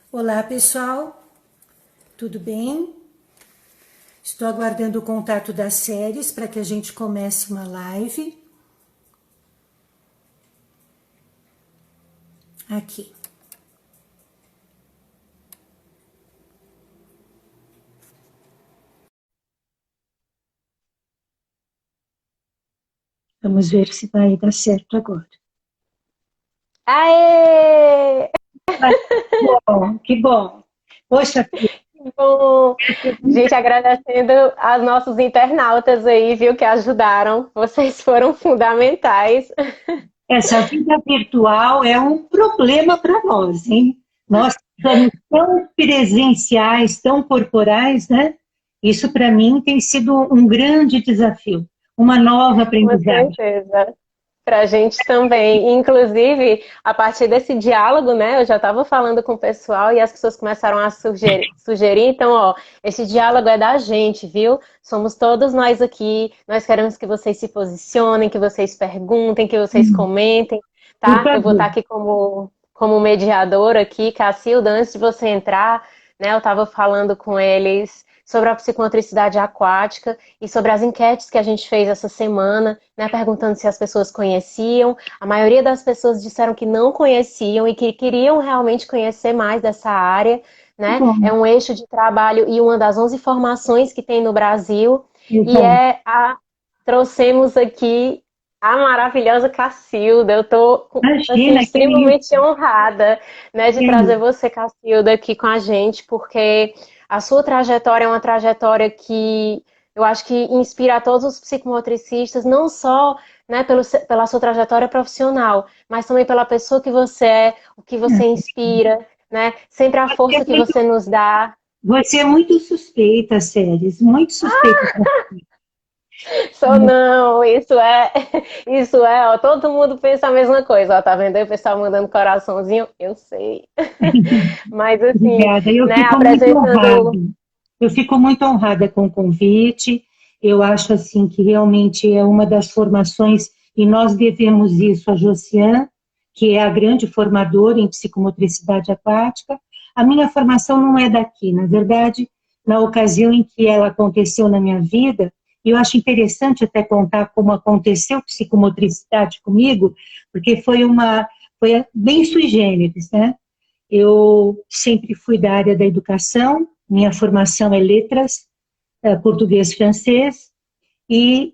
Olá, pessoal, tudo bem? Estou aguardando o contato das séries para que a gente comece uma live. Aqui. Vamos ver se vai dar certo agora. Aê! Ah, que bom. Poxa, Bom, gente, agradecendo aos nossos internautas aí, viu, que ajudaram. Vocês foram fundamentais. essa vida virtual é um problema para nós, hein? Nós estamos tão presenciais, tão corporais, né? Isso para mim tem sido um grande desafio, uma nova Com aprendizagem. certeza. Para a gente também. Inclusive, a partir desse diálogo, né? Eu já estava falando com o pessoal e as pessoas começaram a sugerir. Então, ó, esse diálogo é da gente, viu? Somos todos nós aqui. Nós queremos que vocês se posicionem, que vocês perguntem, que vocês comentem, Por tá? Eu vou favor. estar aqui como mediadora aqui, Cacilda, antes de você entrar, né? Eu estava falando com eles sobre a psicomotricidade aquática e sobre as enquetes que a gente fez essa semana, né, perguntando se as pessoas conheciam. A maioria das pessoas disseram que não conheciam e que queriam realmente conhecer mais dessa área, né? É Bom, um eixo de trabalho e uma das 11 formações que tem no Brasil. E exato. trouxemos aqui a maravilhosa Cacilda. Eu estou assim Imagina, que extremamente isso. honrada, né, de Que trazer isso. você, Cacilda, aqui com a gente, porque a sua trajetória é uma trajetória que eu acho que inspira a todos os psicomotricistas, não só, né, pela sua trajetória profissional, mas também pela pessoa que você é, o que você inspira, né? Sempre a Você é força que muito, você nos dá. você é muito suspeita, Séries, muito suspeita. Só não, ó, todo mundo pensa a mesma coisa, ó, tá vendo aí o pessoal mandando coraçãozinho? Eu sei. Mas assim, Obrigada. Eu né, fico muito honrada. apresentando. Eu fico muito honrada com o convite. Eu acho assim que realmente é uma das formações e nós devemos isso a Josiane, que é a grande formadora em psicomotricidade aquática. A minha formação não é daqui, na verdade, na ocasião em que ela aconteceu na minha vida, eu acho interessante até contar como aconteceu psicomotricidade comigo, porque foi bem sui generis, né? Eu sempre fui da área da educação, minha formação é letras, português e francês, e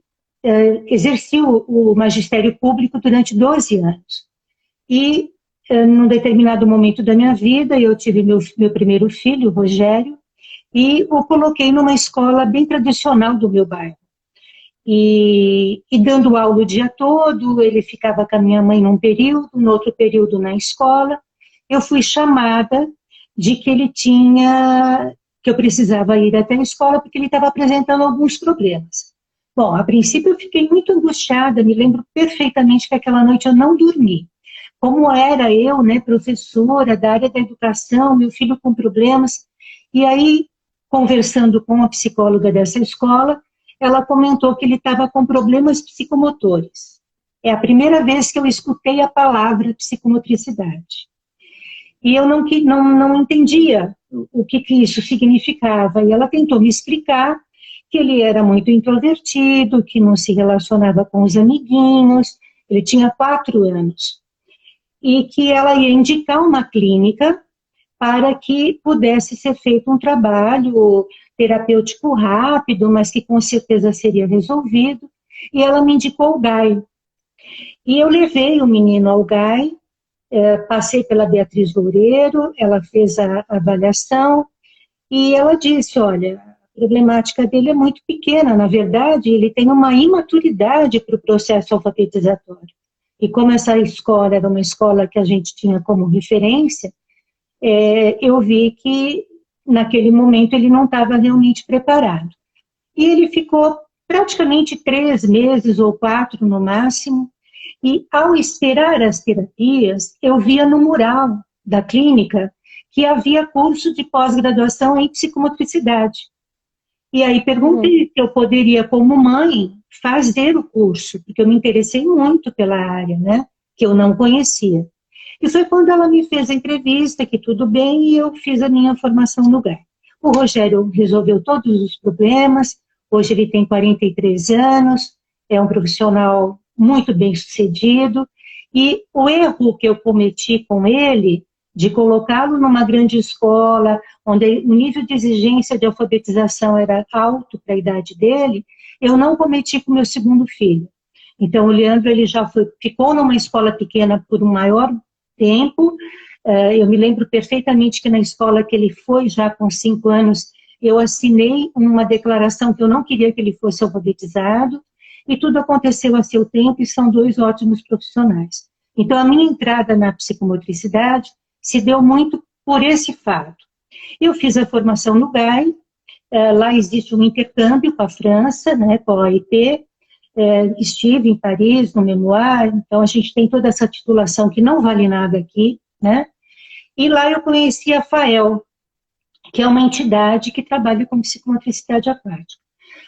exerci o magistério público durante 12 anos. E, num determinado momento da minha vida, eu tive meu primeiro filho, o Rogério, e o coloquei numa escola bem tradicional do meu bairro. E dando aula o dia todo, ele ficava com a minha mãe num período, no outro período na escola. Eu fui chamada de que que eu precisava ir até a escola porque ele estava apresentando alguns problemas. Bom, a princípio eu fiquei muito angustiada, me lembro perfeitamente que aquela noite eu não dormi. Como era eu, né, professora da área da educação, meu filho com problemas, e aí, conversando com a psicóloga dessa escola, ela comentou que ele estava com problemas psicomotores. É a primeira vez que eu escutei a palavra psicomotricidade. E eu não entendia o que isso significava. E ela tentou me explicar que ele era muito introvertido, que não se relacionava com os amiguinhos, ele tinha 4 anos. E que ela ia indicar uma clínica para que pudesse ser feito um trabalho terapêutico rápido, mas que com certeza seria resolvido. E ela me indicou o GAI. E eu levei o menino ao GAI, passei pela Beatriz Loureiro, ela fez a avaliação e ela disse, olha, a problemática dele é muito pequena, na verdade, ele tem uma imaturidade para o processo alfabetizatório. E como essa escola era uma escola que a gente tinha como referência, eu vi que naquele momento ele não estava realmente preparado. E ele ficou praticamente 3 meses ou 4 no máximo, e ao esperar as terapias, eu via no mural da clínica que havia curso de pós-graduação em psicomotricidade. E aí Uhum. perguntei se eu poderia, como mãe, fazer o curso, porque eu me interessei muito pela área, né, que eu não conhecia. E foi quando ela me fez a entrevista, que tudo bem, e eu fiz a minha formação no GAI. O Rogério resolveu todos os problemas, hoje ele tem 43 anos, é um profissional muito bem sucedido, e o erro que eu cometi com ele, de colocá-lo numa grande escola, onde o nível de exigência de alfabetização era alto para a idade dele, eu não cometi com meu segundo filho. Então, o Leandro ele já ficou numa escola pequena por um maior tempo. Eu me lembro perfeitamente que na escola que ele foi, já com 5 anos, eu assinei uma declaração que eu não queria que ele fosse alfabetizado, e tudo aconteceu a seu tempo, e são 2 ótimos profissionais. Então, a minha entrada na psicomotricidade se deu muito por esse fato. Eu fiz a formação no GAI, lá existe um intercâmbio com a França, né, com a OIT, estive em Paris, no Memoir, então a gente tem toda essa titulação que não vale nada aqui, né? E lá eu conheci a FAEL, que é uma entidade que trabalha com psicomotricidade aquática.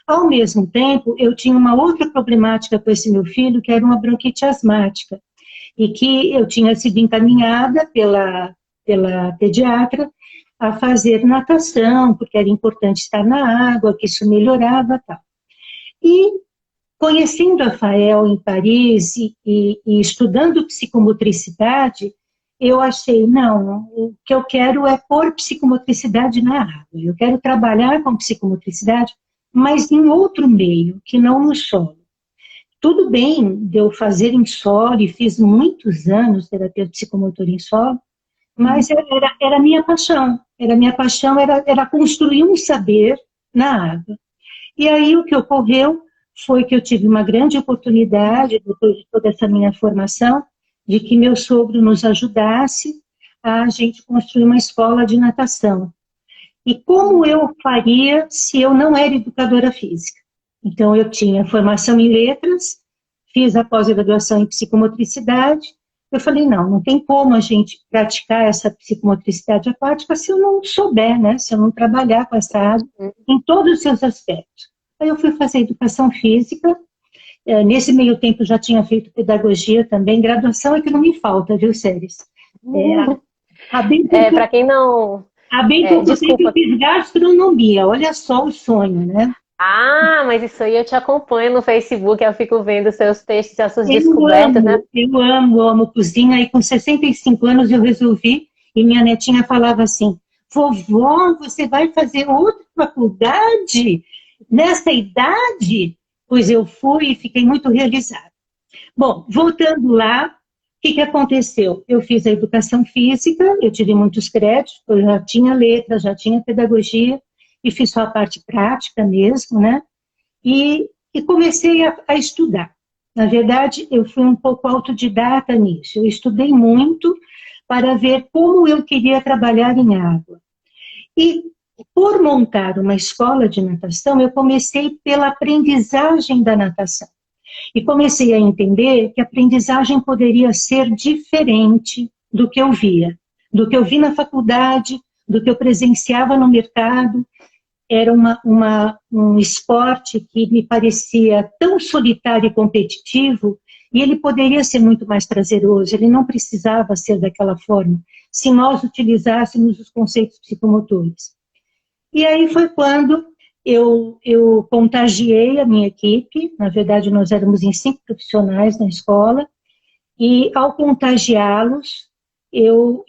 Ao mesmo tempo, eu tinha uma outra problemática com esse meu filho, que era uma bronquite asmática, e que eu tinha sido encaminhada pela pediatra a fazer natação, porque era importante estar na água, que isso melhorava, tal. E conhecendo a FAEL em Paris e estudando psicomotricidade, eu achei, não, o que eu quero é pôr psicomotricidade na água. Eu quero trabalhar com psicomotricidade, mas em outro meio, que não no solo. Tudo bem de eu fazer em solo, e fiz muitos anos terapia psicomotora em solo, mas era minha paixão. Minha paixão era construir um saber na água. E aí o que ocorreu foi que eu tive uma grande oportunidade, depois de toda essa minha formação, de que meu sogro nos ajudasse a gente construir uma escola de natação. E como eu faria se eu não era educadora física? Então, eu tinha formação em letras, fiz a pós-graduação em psicomotricidade. Eu falei, não tem como a gente praticar essa psicomotricidade aquática se eu não souber, né? Se eu não trabalhar com essa área em todos os seus aspectos. Aí eu fui fazer educação física. Nesse meio tempo já tinha feito pedagogia também. Graduação é que não me falta, viu, Séries? Para quem não... Há bem pouco tempo eu fiz gastronomia. Olha só o sonho, né? Ah, mas isso aí eu te acompanho no Facebook, eu fico vendo seus textos, as suas descobertas, né? Eu amo cozinha, e com 65 anos eu resolvi, e minha netinha falava assim, vovó, você vai fazer outra faculdade nessa idade? Pois eu fui e fiquei muito realizada. Bom, voltando lá, o que aconteceu? Eu fiz a educação física, eu tive muitos créditos, eu já tinha letras, já tinha pedagogia, e fiz só a parte prática mesmo, né? E comecei a estudar. Na verdade, eu fui um pouco autodidata nisso. Eu estudei muito para ver como eu queria trabalhar em água. E por montar uma escola de natação, eu comecei pela aprendizagem da natação. E comecei a entender que a aprendizagem poderia ser diferente do que eu via. Do que eu vi na faculdade, do que eu presenciava no mercado. Era um esporte que me parecia tão solitário e competitivo, e ele poderia ser muito mais prazeroso, ele não precisava ser daquela forma, se nós utilizássemos os conceitos psicomotores. E aí foi quando eu contagiei a minha equipe, na verdade nós éramos em 5 profissionais na escola, e ao contagiá-los, eu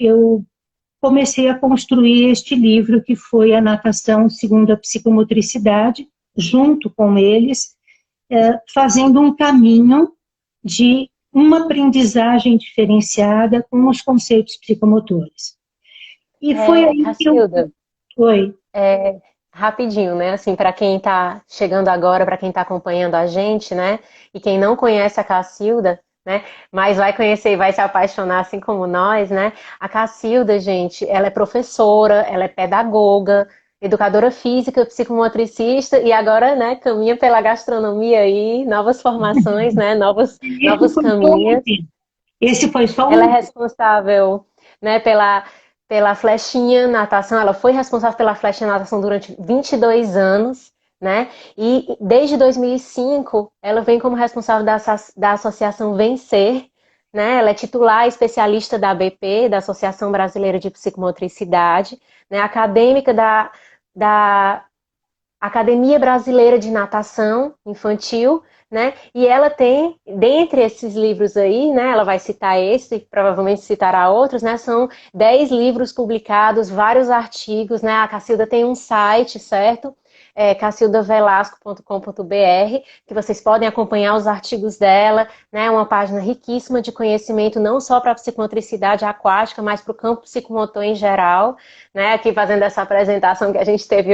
comecei a construir este livro, que foi a Natação segundo a Psicomotricidade, junto com eles, fazendo um caminho de uma aprendizagem diferenciada com os conceitos psicomotores. E foi aí Cacilda, que eu... Oi. Rapidinho, né? Assim, para quem está chegando agora, para quem está acompanhando a gente, né? E quem não conhece a Cacilda, né? Mas vai conhecer e vai se apaixonar assim como nós, né? A Cacilda, gente, ela é professora, ela é pedagoga, educadora física, psicomotricista e agora, né, caminha pela gastronomia aí, novas formações, né? Novos caminhos. Esse foi só Ela é responsável, né, pela flechinha natação, ela foi responsável pela flechinha natação durante 22 anos, né? E desde 2005, ela vem como responsável da Associação Vencer, né? Ela é titular especialista da ABP, da Associação Brasileira de Psicomotricidade, né? Acadêmica da Academia Brasileira de Natação Infantil, né? E ela tem, dentre esses livros aí, né? Ela vai citar esse, provavelmente citará outros, né? São 10 livros publicados, vários artigos, né? A Cacilda tem um site, certo? cacildavelasco.com.br, que vocês podem acompanhar os artigos dela, né? Uma página riquíssima de conhecimento, não só para a psicomotricidade aquática, mas para o campo psicomotor em geral, né? Aqui fazendo essa apresentação que a gente teve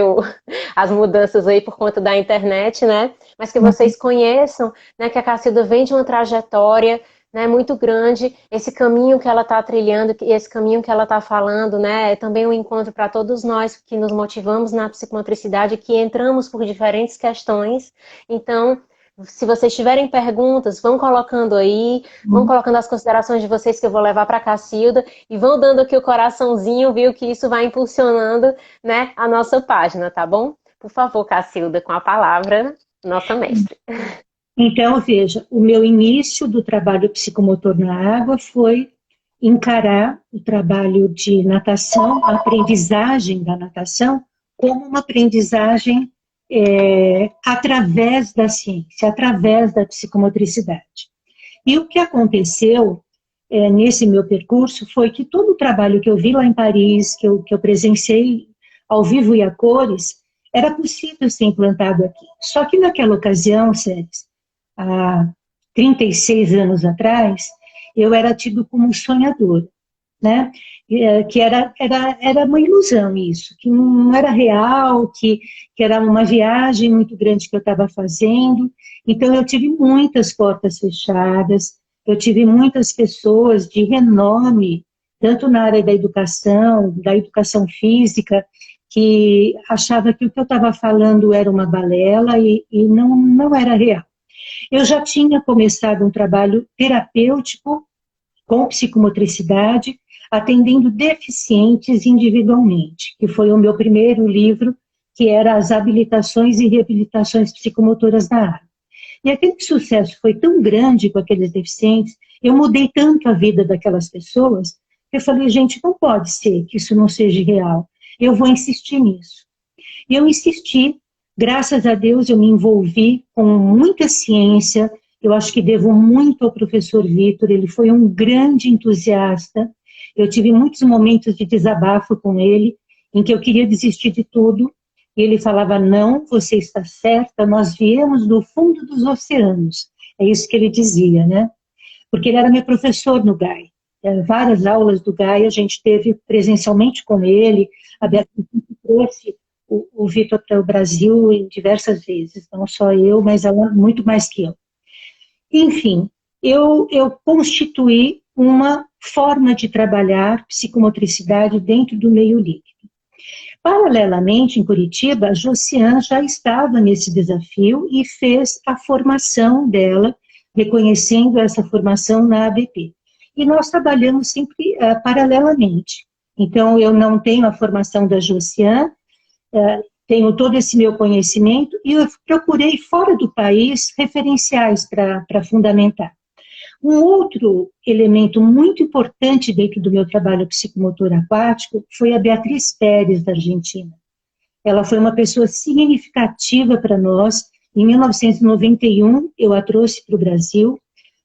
as mudanças aí por conta da internet, né? Mas que vocês conheçam, né, que a Cacilda vem de uma trajetória, né, muito grande, esse caminho que ela está trilhando, esse caminho que ela está falando, né, é também um encontro para todos nós que nos motivamos na psicomotricidade, que entramos por diferentes questões. Então, se vocês tiverem perguntas, vão colocando aí, vão colocando as considerações de vocês que eu vou levar para a Cacilda e vão dando aqui o coraçãozinho, viu, que isso vai impulsionando, né, a nossa página, tá bom? Por favor, Cacilda, com a palavra, nossa mestre. Então, veja, o meu início do trabalho psicomotor na água foi encarar o trabalho de natação, a aprendizagem da natação, como uma aprendizagem através da ciência, através da psicomotricidade. E o que aconteceu nesse meu percurso foi que todo o trabalho que eu vi lá em Paris, que eu presenciei ao vivo e a cores, era possível ser implantado aqui. Só que naquela ocasião, Séries, há 36 anos atrás, eu era tido como sonhadora, né? Que era uma ilusão isso, que não era real, que era uma viagem muito grande que eu estava fazendo. Então eu tive muitas portas fechadas, eu tive muitas pessoas de renome, tanto na área da educação física, que achava que o que eu estava falando era uma balela e não era real. Eu já tinha começado um trabalho terapêutico com psicomotricidade, atendendo deficientes individualmente, que foi o meu primeiro livro, que era As Habilitações e Reabilitações Psicomotoras na Água. E aquele sucesso foi tão grande com aqueles deficientes, eu mudei tanto a vida daquelas pessoas, que eu falei, gente, não pode ser que isso não seja real, eu vou insistir nisso. E eu insisti. Graças a Deus eu me envolvi com muita ciência, eu acho que devo muito ao professor Vitor, ele foi um grande entusiasta, eu tive muitos momentos de desabafo com ele, em que eu queria desistir de tudo, e ele falava, não, você está certa, nós viemos do fundo dos oceanos, é isso que ele dizia, né? Porque ele era meu professor no GAI, várias aulas do GAI a gente teve presencialmente com ele, a Beatriz trouxe o Vitor para o Brasil em diversas vezes, não só eu, mas ela muito mais que eu. Enfim, eu constituí uma forma de trabalhar psicomotricidade dentro do meio líquido. Paralelamente, em Curitiba, a Josiane já estava nesse desafio e fez a formação dela, reconhecendo essa formação na ABP. E nós trabalhamos sempre paralelamente. Então, eu não tenho a formação da Josiane, tenho todo esse meu conhecimento e eu procurei fora do país referenciais para fundamentar. Um outro elemento muito importante dentro do meu trabalho psicomotor aquático foi a Beatriz Pérez, da Argentina. Ela foi uma pessoa significativa para nós. Em 1991, eu a trouxe para o Brasil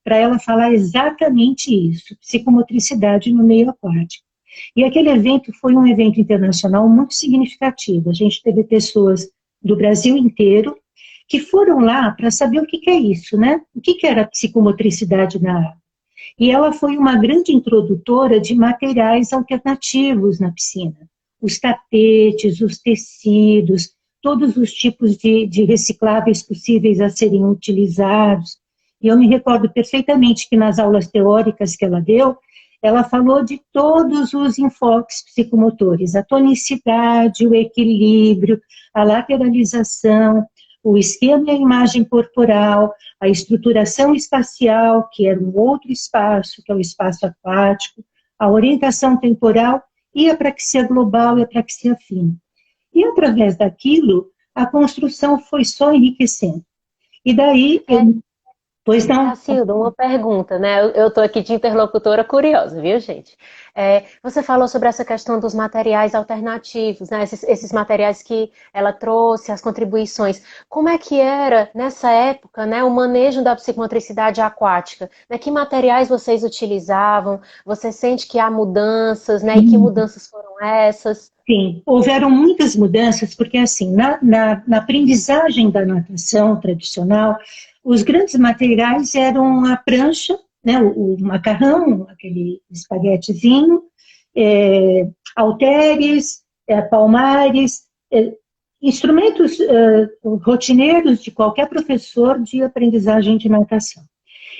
para ela falar exatamente isso, psicomotricidade no meio aquático. E aquele evento foi um evento internacional muito significativo. A gente teve pessoas do Brasil inteiro que foram lá para saber o que é isso, né? O que era psicomotricidade na água. E ela foi uma grande introdutora de materiais alternativos na piscina. Os tapetes, os tecidos, todos os tipos de recicláveis possíveis a serem utilizados. E eu me recordo perfeitamente que nas aulas teóricas que ela deu, ela falou de todos os enfoques psicomotores, a tonicidade, o equilíbrio, a lateralização, o esquema e a imagem corporal, a estruturação espacial, que era um outro espaço, que é o espaço aquático, a orientação temporal e a praxia global e a praxia fina. E através daquilo, a construção foi só enriquecendo. E daí... Pois não. Cacilda, uma pergunta, né? Eu estou aqui de interlocutora curiosa, viu, gente? Você falou sobre essa questão dos materiais alternativos, né? Esses materiais que ela trouxe, as contribuições. Como é que era, nessa época, né, o manejo da psicomotricidade aquática? Né? Que materiais vocês utilizavam? Você sente que há mudanças, né? E que mudanças foram essas? Sim, houveram muitas mudanças, porque assim, na aprendizagem da natação tradicional, os grandes materiais eram a prancha, né, o macarrão, aquele espaguetezinho, halteres, palmares, instrumentos rotineiros de qualquer professor de aprendizagem de natação.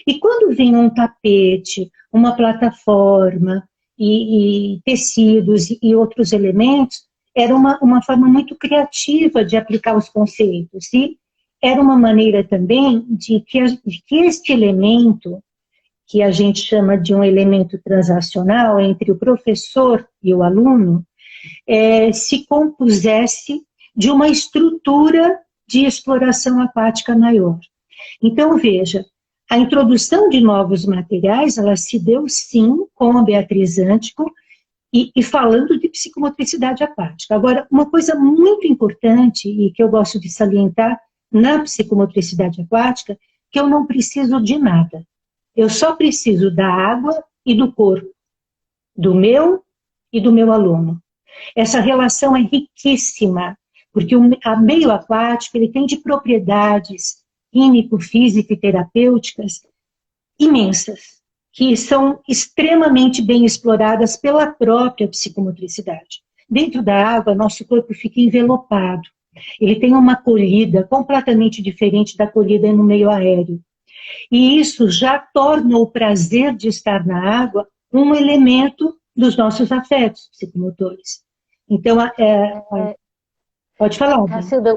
E quando vem um tapete, uma plataforma e tecidos e outros elementos, era uma forma muito criativa de aplicar os conceitos. E era uma maneira também de que este elemento, que a gente chama de um elemento transacional entre o professor e o aluno, se compusesse de uma estrutura de exploração aquática maior. Então, veja, a introdução de novos materiais, ela se deu sim com a Beatriz Antico e falando de psicomotricidade aquática. Agora, uma coisa muito importante e que eu gosto de salientar na psicomotricidade aquática, que eu não preciso de nada. Eu só preciso da água e do corpo, do meu e do meu aluno. Essa relação é riquíssima, porque o meio aquático ele tem de propriedades químico, físico e terapêuticas imensas, que são extremamente bem exploradas pela própria psicomotricidade. Dentro da água, nosso corpo fica envelopado. Ele tem uma acolhida completamente diferente da acolhida no meio aéreo. E isso já torna o prazer de estar na água um elemento dos nossos afetos psicomotores. Então, pode falar. Cacilda,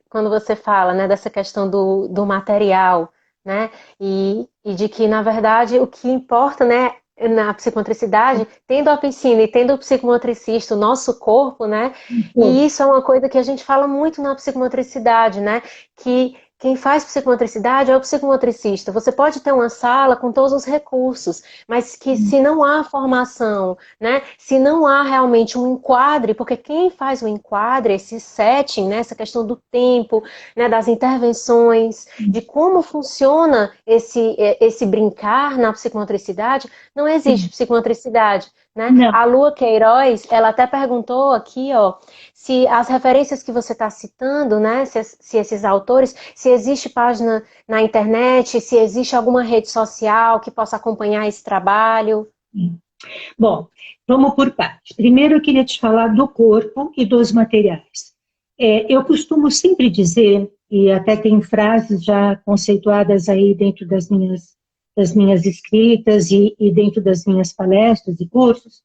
quando você fala, né, dessa questão do material, né, e de que, na verdade, o que importa, né, na psicomotricidade, tendo a piscina e tendo o psicomotricista, o nosso corpo, né, e isso é uma coisa que a gente fala muito na psicomotricidade, né, que quem faz psicomotricidade é o psicomotricista. Você pode ter uma sala com todos os recursos, mas que se não há formação, né, se não há realmente um enquadre, porque quem faz o enquadre, esse setting, né, essa questão do tempo, né, das intervenções, de como funciona esse brincar na psicomotricidade, não existe psicomotricidade. Né? A Lua Queiroz, ela até perguntou aqui, ó, se as referências que você está citando, né, se esses autores, se existe página na internet, se existe alguma rede social que possa acompanhar esse trabalho. Bom, vamos por partes. Primeiro eu queria te falar do corpo e dos materiais. Eu costumo sempre dizer, e até tem frases já conceituadas aí dentro das minhas escritas e dentro das minhas palestras e cursos,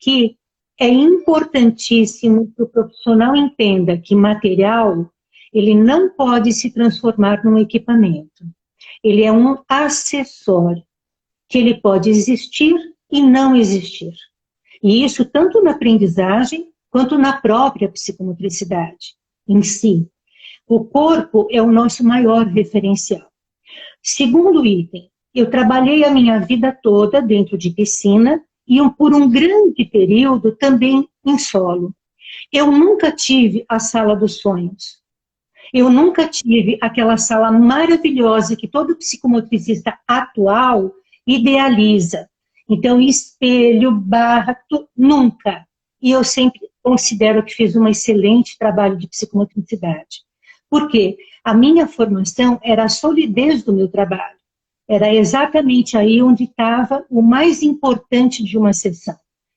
que é importantíssimo que o profissional entenda que material, ele não pode se transformar num equipamento. Ele é um acessório, que ele pode existir e não existir. E isso tanto na aprendizagem, quanto na própria psicomotricidade em si. O corpo é o nosso maior referencial. Segundo item, eu trabalhei a minha vida toda dentro de piscina e por um grande período também em solo. Eu nunca tive a sala dos sonhos. Eu nunca tive aquela sala maravilhosa que todo psicomotricista atual idealiza. Então, espelho, barra, nunca. E eu sempre considero que fiz um excelente trabalho de psicomotricidade. Por quê? A minha formação era a solidez do meu trabalho. Era exatamente aí onde estava o mais importante de uma sessão.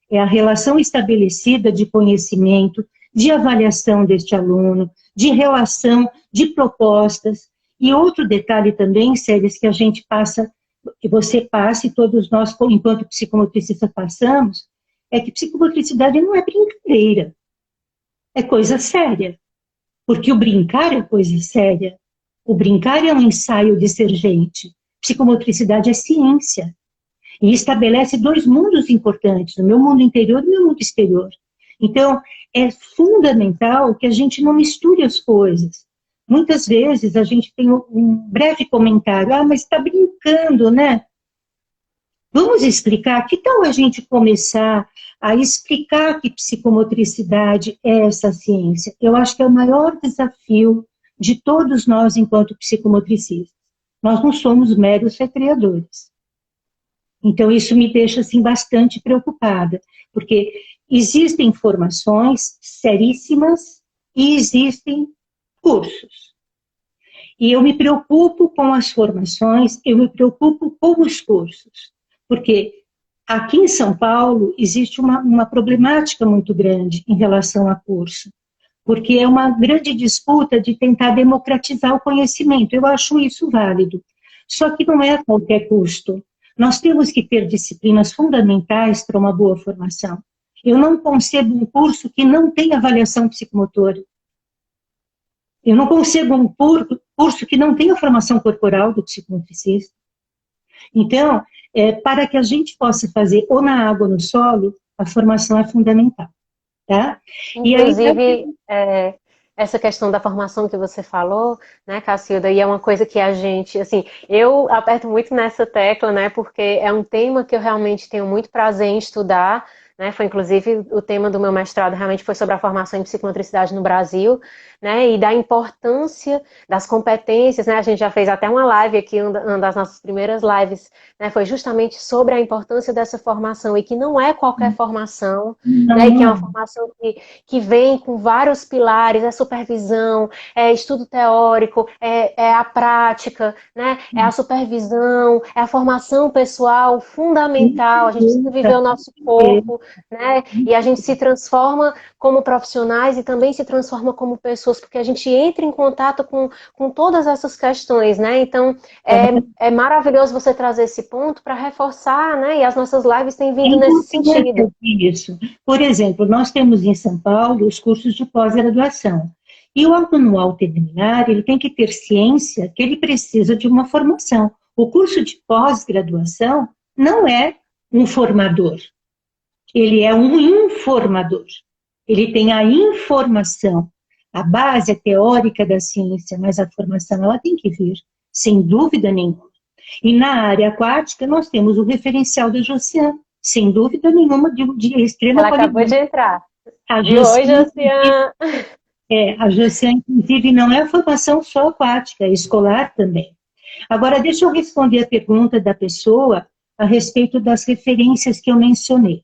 É a relação estabelecida de conhecimento, de avaliação deste aluno, de relação, de propostas. E outro detalhe também, Séries, que a gente passa, que você passa e todos nós, enquanto psicomotricistas, passamos, é que psicomotricidade não é brincadeira. É coisa séria. Porque o brincar é coisa séria. O brincar é um ensaio de ser gente. Psicomotricidade é ciência. E estabelece dois mundos importantes, o meu mundo interior e o meu mundo exterior. Então, é fundamental que a gente não misture as coisas. Muitas vezes a gente tem um breve comentário, mas está brincando, né? Vamos explicar, que tal a gente começar a explicar que psicomotricidade é essa ciência? Eu acho que é o maior desafio de todos nós enquanto psicomotricistas. Nós não somos meros recreadores. Então isso me deixa assim bastante preocupada, porque existem formações seríssimas e existem cursos. E eu me preocupo com as formações, eu me preocupo com os cursos, porque aqui em São Paulo existe uma problemática muito grande em relação a curso, porque é uma grande disputa de tentar democratizar o conhecimento. Eu acho isso válido, só que não é a qualquer custo. Nós temos que ter disciplinas fundamentais para uma boa formação. Eu não concebo um curso que não tenha avaliação psicomotora. Eu não concebo um curso que não tenha formação corporal do psicomotricista. Então, para que a gente possa fazer ou na água ou no solo, a formação é fundamental. Tá? Inclusive, essa questão da formação que você falou, né, Cacilda, e é uma coisa que a gente, assim, eu aperto muito nessa tecla, né, porque é um tema que eu realmente tenho muito prazer em estudar, né, foi inclusive o tema do meu mestrado, realmente foi sobre a formação em psicomotricidade no Brasil, né, e da importância das competências, né, a gente já fez até uma live aqui, uma das nossas primeiras lives, né, foi justamente sobre a importância dessa formação, e que não é qualquer formação, né, e que é uma formação que vem com vários pilares, é supervisão, é estudo teórico, é a prática, né, é a supervisão, é a formação pessoal fundamental, a gente precisa viver o nosso corpo, né, e a gente se transforma como profissionais e também se transforma como pessoas, porque a gente entra em contato com todas essas questões, né, então é maravilhoso você trazer esse ponto para reforçar, né, e as nossas lives têm vindo nesse sentido. Isso. Por exemplo, nós temos em São Paulo os cursos de pós-graduação. E o aluno, ao terminar, ele tem que ter ciência que ele precisa de uma formação. O curso de pós-graduação não é um formador, ele é um informador. Ele tem a informação, a base teórica da ciência, mas a formação ela tem que vir, sem dúvida nenhuma. E na área aquática nós temos o referencial da Josiane, sem dúvida nenhuma, de extrema Ela qualidade. acabou de entrar. A Oi, Josiane! A Josiane, inclusive, não é a formação só aquática, é escolar também. Agora, deixa eu responder a pergunta da pessoa a respeito das referências que eu mencionei.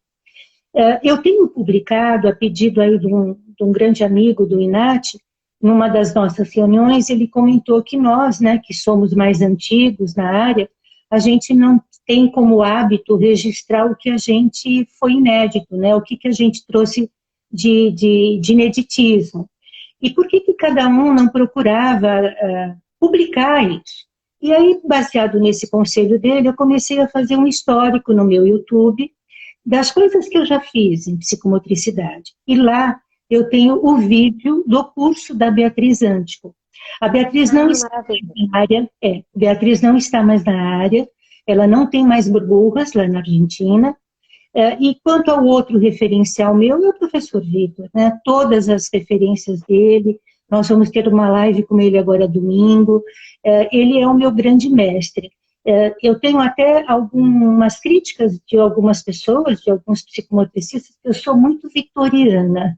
Eu tenho publicado, a pedido aí de um grande amigo do INAT, numa das nossas reuniões, ele comentou que nós, né, que somos mais antigos na área, a gente não tem como hábito registrar o que a gente foi inédito, né, o que a gente trouxe de ineditismo. E por que cada um não procurava publicar isso? E aí, baseado nesse conselho dele, eu comecei a fazer um histórico no meu YouTube das coisas que eu já fiz em psicomotricidade. E lá eu tenho o vídeo do curso da Beatriz Antico. A Beatriz não está na área, Beatriz não está mais na área, ela não tem mais burbujas lá na Argentina. E quanto ao outro referencial meu, é o professor Vitor, né? Todas as referências dele, nós vamos ter uma live com ele agora domingo, ele é o meu grande mestre. Eu tenho até algumas críticas de algumas pessoas, de alguns psicomotricistas, que eu sou muito vitoriana,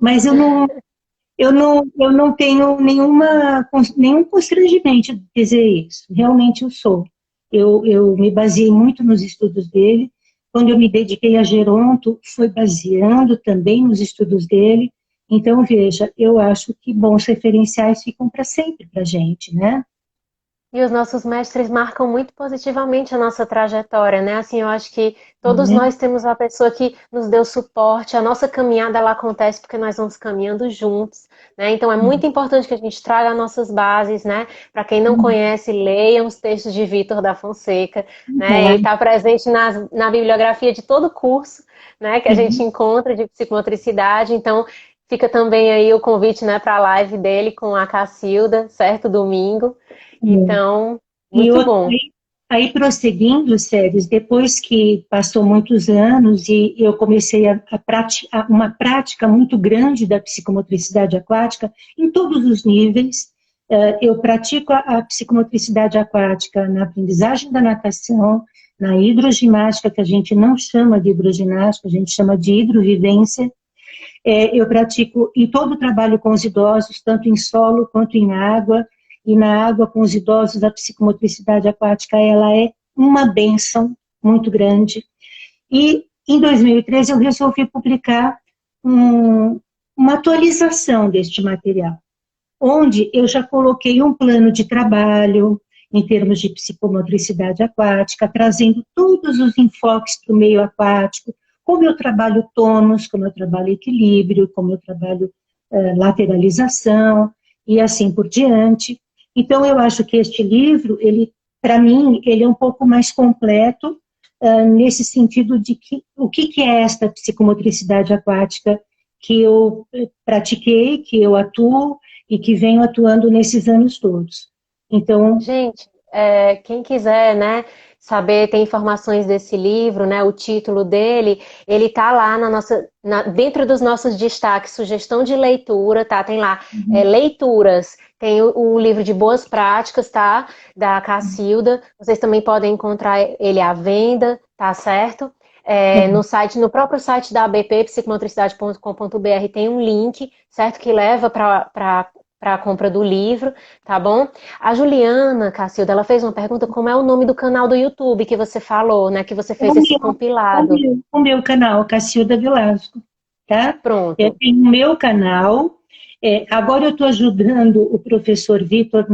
mas eu não tenho nenhum constrangimento de dizer isso, realmente eu sou. Eu me baseei muito nos estudos dele, quando eu me dediquei a Geronto, foi baseando também nos estudos dele, então veja, eu acho que bons referenciais ficam para sempre para a gente, né? E os nossos mestres marcam muito positivamente a nossa trajetória, né? Assim, eu acho que todos nós temos a pessoa que nos deu suporte, a nossa caminhada ela acontece porque nós vamos caminhando juntos, né? Então é muito importante que a gente traga as nossas bases, né? Para quem não conhece, leiam os textos de Vitor da Fonseca, né? Ele está presente na bibliografia de todo curso, né? Que a gente encontra de psicomotricidade, então fica também aí o convite, né, para a live dele com a Cacilda, certo? Domingo. Então, muito bom. Aí, prosseguindo, Séries, depois que passou muitos anos e eu comecei a uma prática muito grande da psicomotricidade aquática, em todos os níveis, Eu pratico a psicomotricidade aquática na aprendizagem da natação, na hidroginástica, que a gente não chama de hidroginástica, a gente chama de hidrovivência. Eu pratico em todo o trabalho com os idosos, tanto em solo quanto em água, e na água com os idosos a psicomotricidade aquática ela é uma bênção muito grande. E em 2013 eu resolvi publicar uma atualização deste material, onde eu já coloquei um plano de trabalho em termos de psicomotricidade aquática, trazendo todos os enfoques para o meio aquático, como eu trabalho tônus, como eu trabalho equilíbrio, como eu trabalho lateralização e assim por diante. Então, eu acho que este livro, para mim, ele é um pouco mais completo nesse sentido de o que é esta psicomotricidade aquática que eu pratiquei, que eu atuo e que venho atuando nesses anos todos. Então, gente, quem quiser, né, saber, tem informações desse livro, né, o título dele, ele tá lá dentro dos nossos destaques, sugestão de leitura, tá? Tem lá, leituras, tem o livro de boas práticas, tá? Da Cacilda, vocês também podem encontrar ele à venda, tá certo? No próprio site da ABP, psicomotricidade.com.br, tem um link, certo? Que leva para a compra do livro, tá bom? A Juliana, Cacilda, ela fez uma pergunta, como é o nome do canal do YouTube que você falou, né? Que você fez esse compilado. O meu canal, Cacilda Velasco, tá? Pronto. Eu tenho o meu canal, agora eu estou ajudando o professor Vitor,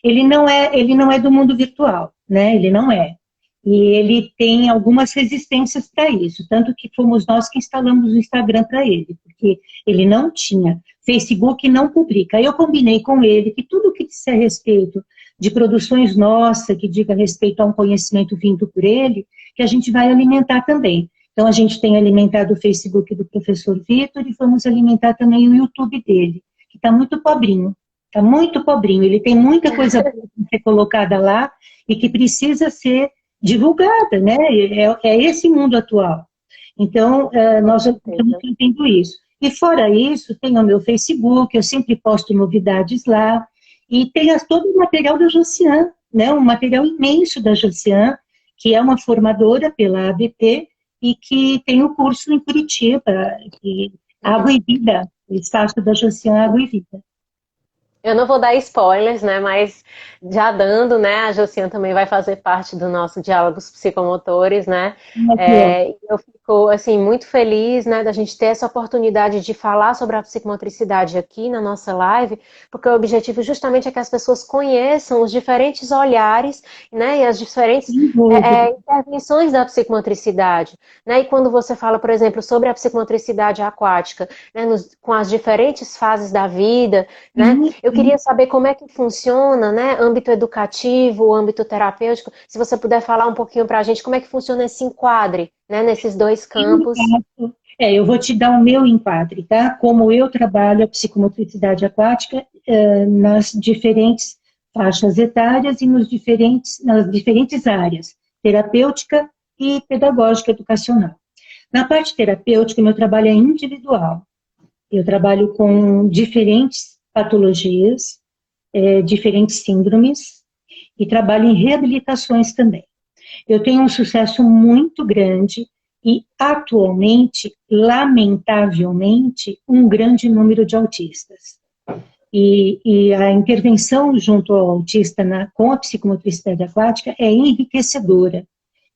ele não é do mundo virtual, né? Ele não é. E ele tem algumas resistências para isso, tanto que fomos nós que instalamos o Instagram para ele, porque ele não tinha. Facebook não publica. Aí eu combinei com ele que tudo que disser a respeito de produções nossas, que diga respeito a um conhecimento vindo por ele, que a gente vai alimentar também. Então a gente tem alimentado o Facebook do professor Vitor e vamos alimentar também o YouTube dele, que está muito pobrinho. Está muito pobrinho. Ele tem muita coisa para ser colocada lá e que precisa ser divulgada, né? É esse mundo atual. Então, nós estamos entendendo isso. E fora isso, tem o meu Facebook, eu sempre posto novidades lá, e tem todo o material da Josiane, né? Um material imenso da Josiane, que é uma formadora pela ABP, e que tem o curso em Curitiba, Água e Vida, o espaço da Josiane Água e Vida. Eu não vou dar spoilers, né, mas já dando, né, a Josiane também vai fazer parte do nosso Diálogos Psicomotores, né, eu fico, assim, muito feliz, né, da gente ter essa oportunidade de falar sobre a psicomotricidade aqui na nossa live, porque o objetivo justamente é que as pessoas conheçam os diferentes olhares, né, e as diferentes intervenções da psicomotricidade, né, e quando você fala, por exemplo, sobre a psicomotricidade aquática, né, com as diferentes fases da vida, né, eu queria saber como é que funciona, né, âmbito educativo, âmbito terapêutico, se você puder falar um pouquinho para a gente como é que funciona esse enquadre, né, nesses dois campos. Eu vou te dar o meu enquadre, tá? Como eu trabalho a psicomotricidade aquática nas diferentes faixas etárias e nas diferentes áreas, terapêutica e pedagógica educacional. Na parte terapêutica, meu trabalho é individual. Eu trabalho com diferentes patologias, diferentes síndromes, e trabalho em reabilitações também. Eu tenho um sucesso muito grande e, atualmente, lamentavelmente, um grande número de autistas. E a intervenção junto ao autista com a psicomotricidade aquática é enriquecedora,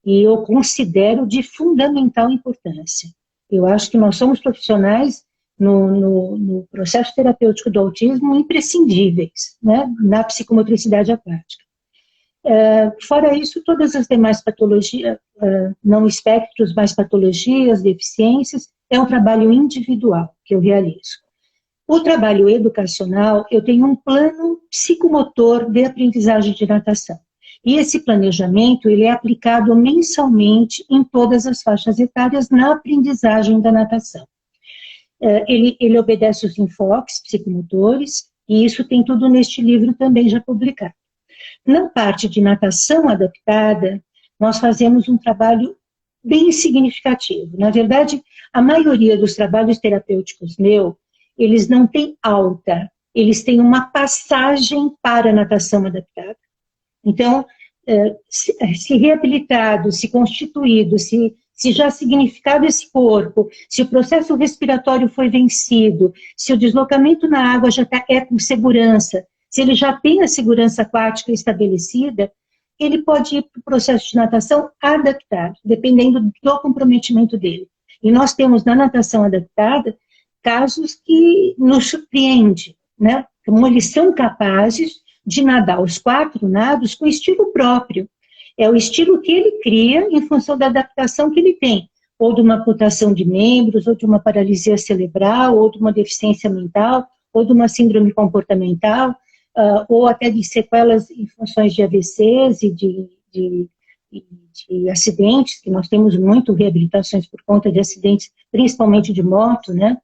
e eu considero de fundamental importância. Eu acho que nós somos profissionais no processo terapêutico do autismo imprescindíveis, né, na psicomotricidade aquática. Fora isso, todas as demais patologias, não espectros, mas patologias, deficiências, é um trabalho individual que eu realizo. O trabalho educacional, eu tenho um plano psicomotor de aprendizagem de natação. E esse planejamento, ele é aplicado mensalmente em todas as faixas etárias na aprendizagem da natação. Ele obedece os enfoques psicomotores, e isso tem tudo neste livro também já publicado. Na parte de natação adaptada, nós fazemos um trabalho bem significativo. Na verdade, a maioria dos trabalhos terapêuticos eles não têm alta, eles têm uma passagem para a natação adaptada. Então, se reabilitado, se constituído, se já significado esse corpo, se o processo respiratório foi vencido, se o deslocamento na água já é com segurança, se ele já tem a segurança aquática estabelecida, ele pode ir para o processo de natação adaptado, dependendo do comprometimento dele. E nós temos na natação adaptada casos que nos surpreendem, né? Como eles são capazes de nadar os 4 nados com estilo próprio. É o estilo que ele cria em função da adaptação que ele tem, ou de uma amputação de membros, ou de uma paralisia cerebral, ou de uma deficiência mental, ou de uma síndrome comportamental, ou até de sequelas em funções de AVCs e de acidentes, que nós temos muito reabilitações por conta de acidentes, principalmente de moto, né?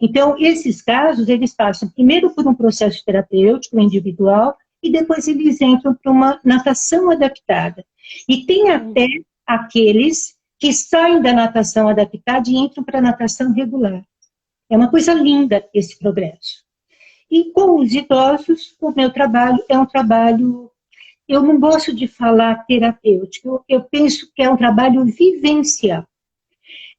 Então, esses casos, eles passam primeiro por um processo terapêutico individual e depois eles entram para uma natação adaptada. E tem até aqueles que saem da natação adaptada e entram para a natação regular. É uma coisa linda esse progresso. E com os idosos, o meu trabalho é um trabalho, eu não gosto de falar terapêutico, eu penso que é um trabalho vivencial.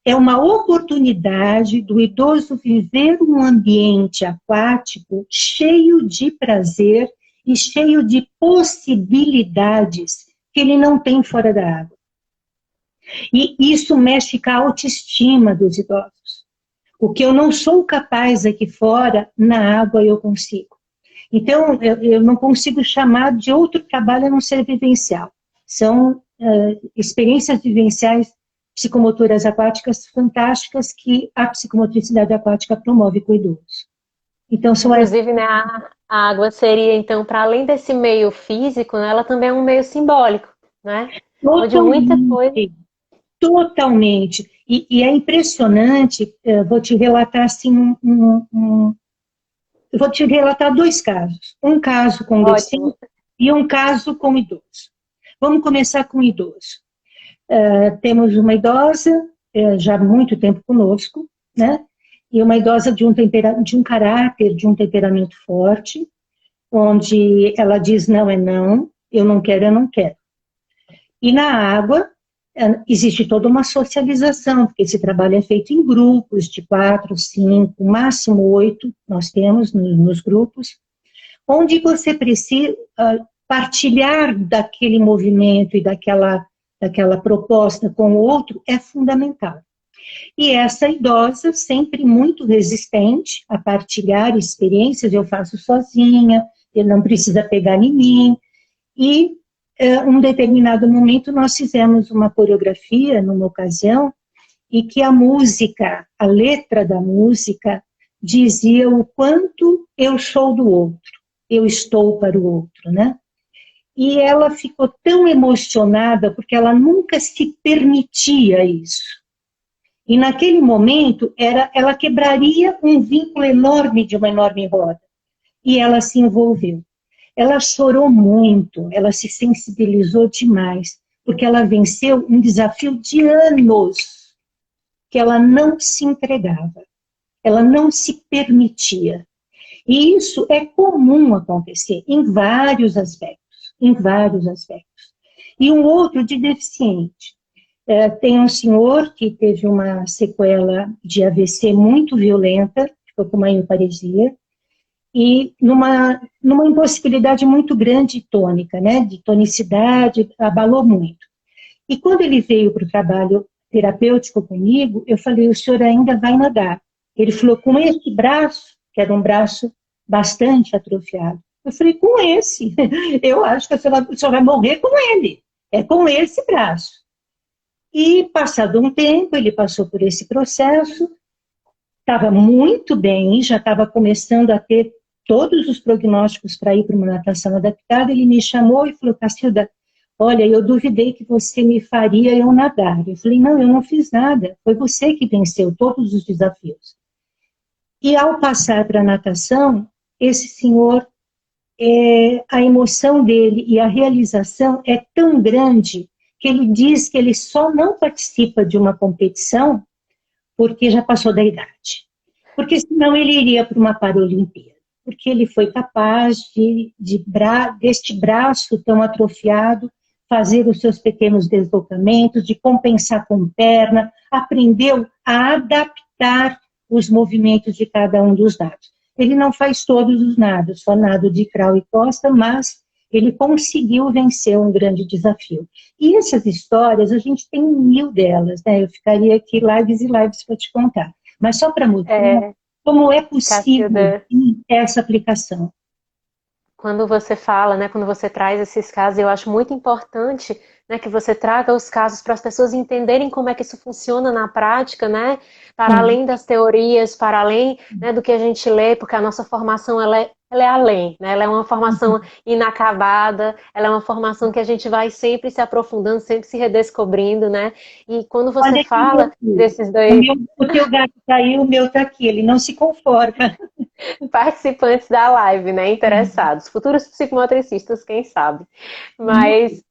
É uma oportunidade do idoso viver um ambiente aquático cheio de prazer e cheio de possibilidades que ele não tem fora da água. E isso mexe com a autoestima dos idosos. O que eu não sou capaz aqui fora, na água eu consigo. Então, eu não consigo chamar de outro trabalho a não ser vivencial. São experiências vivenciais psicomotoras aquáticas fantásticas que a psicomotricidade aquática promove com o idoso. Então, inclusive, né, a água seria, então, para além desse meio físico, né, ela também é um meio simbólico, né? Onde muita coisa... Totalmente. E é impressionante, vou te relatar assim, eu vou te relatar 2 casos. Um caso com deficiente e um caso com idoso. Vamos começar com o idoso. Temos uma idosa, já há muito tempo conosco, né? E uma idosa de um caráter, de um temperamento forte, onde ela diz não é não, eu não quero, eu não quero. E na água, existe toda uma socialização, porque esse trabalho é feito em grupos de 4, 5, máximo 8, nós temos nos grupos, onde você precisa partilhar daquele movimento e daquela proposta com o outro é fundamental. E essa idosa, sempre muito resistente a partilhar experiências, eu faço sozinha, ele não precisa pegar em mim, e um determinado momento nós fizemos uma coreografia, numa ocasião, e que a música, a letra da música, dizia o quanto eu sou do outro, eu estou para o outro, né? E ela ficou tão emocionada, porque ela nunca se permitia isso. E naquele momento, ela quebraria um vínculo enorme de uma enorme roda. E ela se envolveu. Ela chorou muito, ela se sensibilizou demais, porque ela venceu um desafio de anos, que ela não se entregava, ela não se permitia. E isso é comum acontecer em vários aspectos, em vários aspectos. E um outro de deficiente. Tem um senhor que teve uma sequela de AVC muito violenta, ficou com uma hemiparesia, e numa impossibilidade muito grande tônica, né, de tonicidade, abalou muito. E quando ele veio para o trabalho terapêutico comigo, eu falei, o senhor ainda vai nadar. Ele falou, com esse braço, que era um braço bastante atrofiado. Eu falei, com esse, eu acho que o senhor vai morrer com ele, é com esse braço. E passado um tempo, ele passou por esse processo, estava muito bem, já estava começando a ter todos os prognósticos para ir para uma natação adaptada. Ele me chamou e falou, Cacilda, olha, eu duvidei que você me faria eu nadar. Eu falei, não, eu não fiz nada, foi você que venceu todos os desafios. E ao passar para a natação, esse senhor, a emoção dele e a realização é tão grande que ele diz que ele só não participa de uma competição porque já passou da idade. Porque senão ele iria para uma Paralimpíada. porque ele foi capaz deste braço tão atrofiado, fazer os seus pequenos deslocamentos, de compensar com perna, aprendeu a adaptar os movimentos de cada um dos nados. Ele não faz todos os nados, só nado de crawl e costa, mas ele conseguiu vencer um grande desafio. E essas histórias, a gente tem 1000 delas, né? Eu ficaria aqui lives e lives para te contar. Mas só para mostrar como é possível essa aplicação. Quando você fala, né, quando você traz esses casos, eu acho muito importante, né, que você traga os casos para as pessoas entenderem como é que isso funciona na prática, né, para além das teorias, para além, né, do que a gente lê, porque a nossa formação ela é além, né, ela é uma formação inacabada, ela é uma formação que a gente vai sempre se aprofundando, sempre se redescobrindo, né, e quando você fala desses dois... O teu gato está aí, o meu está aqui, ele não se conforma. Participantes da live, né, interessados, futuros psicomotricistas, quem sabe. Mas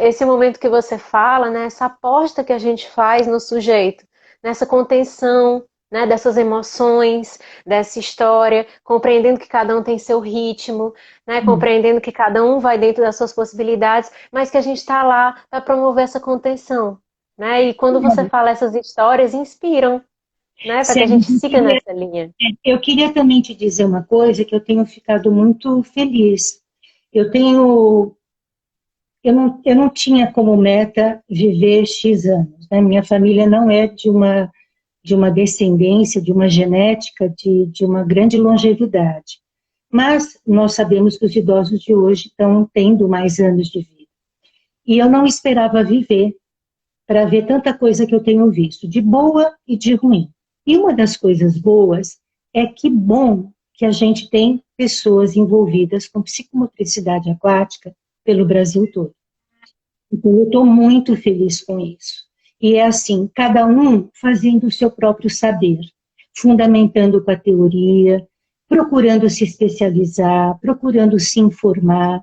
esse momento que você fala, né, essa aposta que a gente faz no sujeito, nessa contenção, né, dessas emoções, dessa história, compreendendo que cada um tem seu ritmo, né, compreendendo que cada um vai dentro das suas possibilidades, mas que a gente está lá para promover essa contenção, né, e quando você fala essas histórias, inspiram, né, para que a gente siga nessa linha. Eu queria também te dizer uma coisa que eu tenho ficado muito feliz. Eu não tinha como meta viver X anos, né? Minha família não é de uma descendência, de uma genética, de uma grande longevidade. Mas nós sabemos que os idosos de hoje estão tendo mais anos de vida. E eu não esperava viver para ver tanta coisa que eu tenho visto, de boa e de ruim. E uma das coisas boas é que bom que a gente tem pessoas envolvidas com psicomotricidade aquática pelo Brasil todo. Então, eu estou muito feliz com isso. E é assim, cada um fazendo o seu próprio saber, fundamentando com a teoria, procurando se especializar, procurando se informar,